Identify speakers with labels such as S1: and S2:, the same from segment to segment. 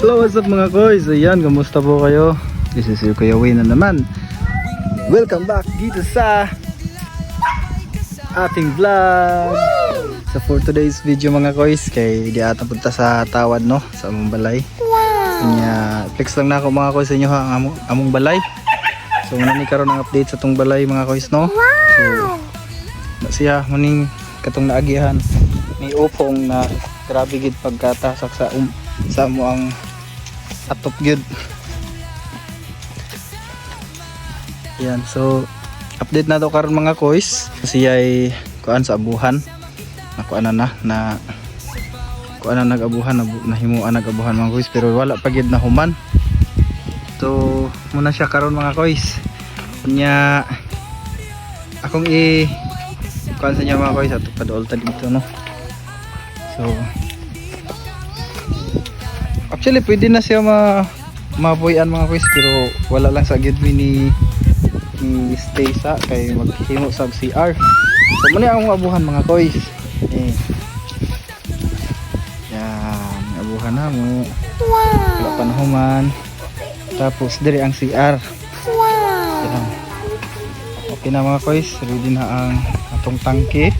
S1: Hello, what's up mga koys? Ayan, kamusta po kayo? This is your Kuya Wayne na naman. Welcome back dito sa ating vlog. So for today's video mga koys, kay di ata punta sa tawad no, sa among balay. Kanya flex lang na ako mga koys sa inyo ha, ang among balay. So muna ni karon ang update sa tong balay mga koys no. So na siya muning katong naagihan ni upong na grabe gid pagkatasak sa mo ang atop gyud. Yan, so update na to karon mga koys. Kasi ay kuan sa abuhan. Nakuan na kuan na nag-abuhan na himuan nag-abuhan mga koys pero wala pa gyud na human. So muna siya karon mga koys. Kunya akong kuan sa inyo mga koys ato padolta dito no. So actually pwede na siya mabuyan mga koys pero wala lang sa gyud ni stay sa kay maghimo sa CR. So muna akong abuhan mga koys. Yan, abuhan na mo. Wala panahuman. Tapos diri ang CR. Yan. Okay na mga koys, ready na ang atong tangke.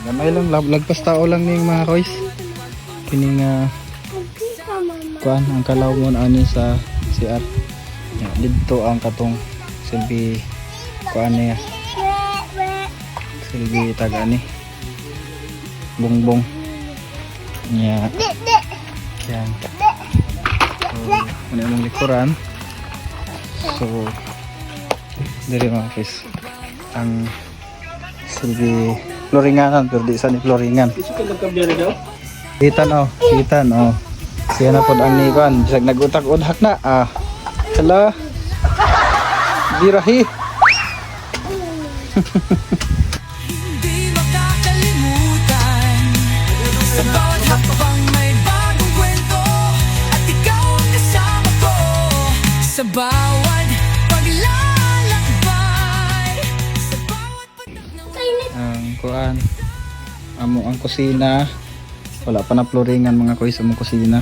S1: Gamay lang, lagpas tao lang ni mga koys. Kining kuan ang kalaw mo ani sa CR. Ya, dito ang katong silbi kuan niya. Silbi taga ni. Bongbong. Ya. Yan. So, ano yung likuran. So, dili mga guys. Ang silbi floringanan pero di sa ni floringan. Kitan oh. Siya na pod ang nikuan, bisag nagutak-udak na. Hala. Dirahi.
S2: Hindi makakalimutan sa bawat hakbang may bagong kwento at ikaw ang kasama ko sa bawat paglalakbay sa bawat patak ng
S1: Ang kuan ang kusina wala pa na floringan mga koy sa mong kusina.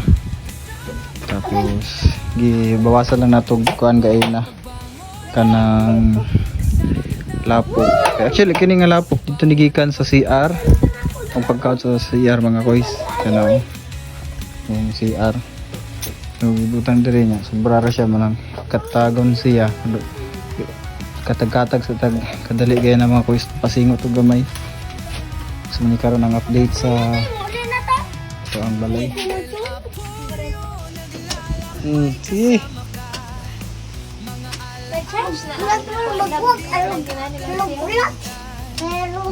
S1: Tapos gibawasan lang nato kuan gay na kanang lapok. Actually kini nga lapok dito nigikan sa CR. Ang pagkaon sa CR mga koys kana yung CR. So butang dire niya sobra ra siya manang katagon siya. Katag-katag sa kadali gaya na mga koys pasingot og gamay. So muni karon ang update sa ang balay. Sige.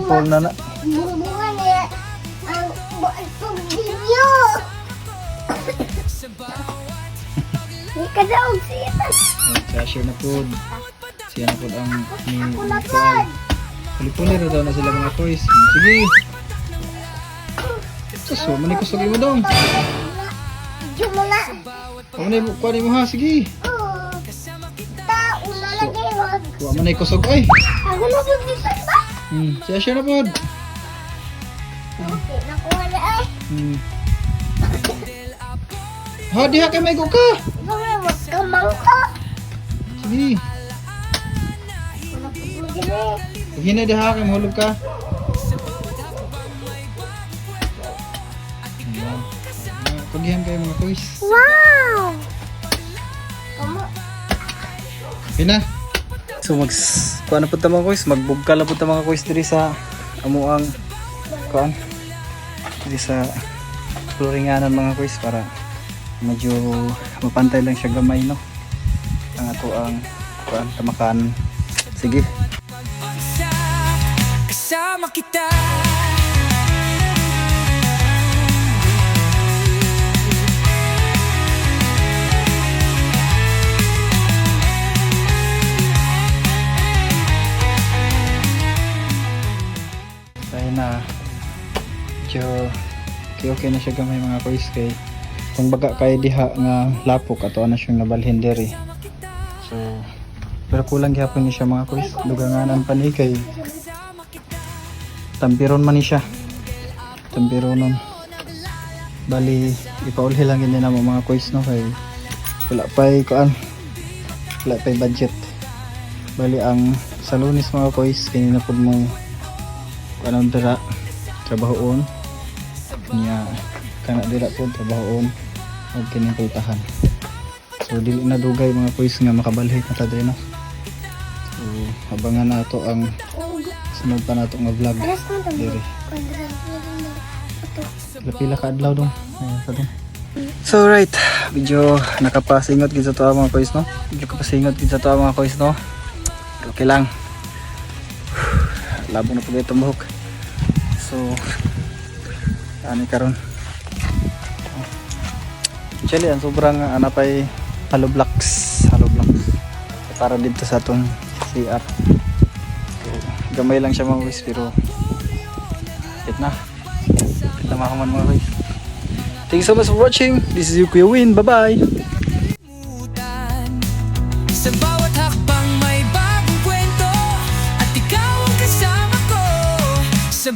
S1: Paul na na. Siya na po. Siya na po ang Puli-puli na daw na sila mga toys. Sige. So, manay kusog mo dong. Kuha mo ha, sige. Kuha manay kusog ay.
S3: Ako na po dito ba?
S1: Siya na po.
S3: Nakuha na ay.
S1: Ha, diha kay may ka.
S3: Wag ka mangko.
S1: Sige. Pag hina diha kay mahulog ka. Pagihan kayo mga koys.
S3: Wow!
S1: Pina. So kuha na po ta mga koys, magbugka na po ta mga koys diri sa amuang kuan. Diri sa floringanan mga koys para medyo mapantay lang siya gamay no. Ang ato ang kuan tamakan. Sige.
S2: kasama kita.
S1: Na medyo okay na siya gamay mga koys kay kung baga kay diha nga lapok ato na siyang nabalhin diri. So pero kulang gyapon ni siya mga koys, duganganan pa ni kay tampiron man ni siya. Tampironon bali ipauli lang yun na mga kois no kay wala pa'y kuan, wala pa'y budget. Bali ang sa Lunes mga kois kanina po mo anong dira trabahoon niya kana dira po trabahoon og kining pultahan. So dili na dugay mga kois nga makabalhin na ta diri no. So abangan na to ang sunod pa nato nga vlog
S3: Alas mo ito.
S1: diri.
S3: Ito.
S1: Pila ka adlaw dong. So right, medyo nakapasingot gid sa to mga kois no. Medyo kapasingot gid sa to mga kois no. Okay lang. Labong na po itong buhok. So ani karon. Actually ang sobrang anapay hollow blocks para dito sa atong CR. So, gamay lang siya mga kois pero hit na mahuman mga kois. Thank you so much for watching. This is you Kuya Win. Bye-bye.
S2: Sa bawat hakbang may bagong kwento, at ikaw ang kasama ko sa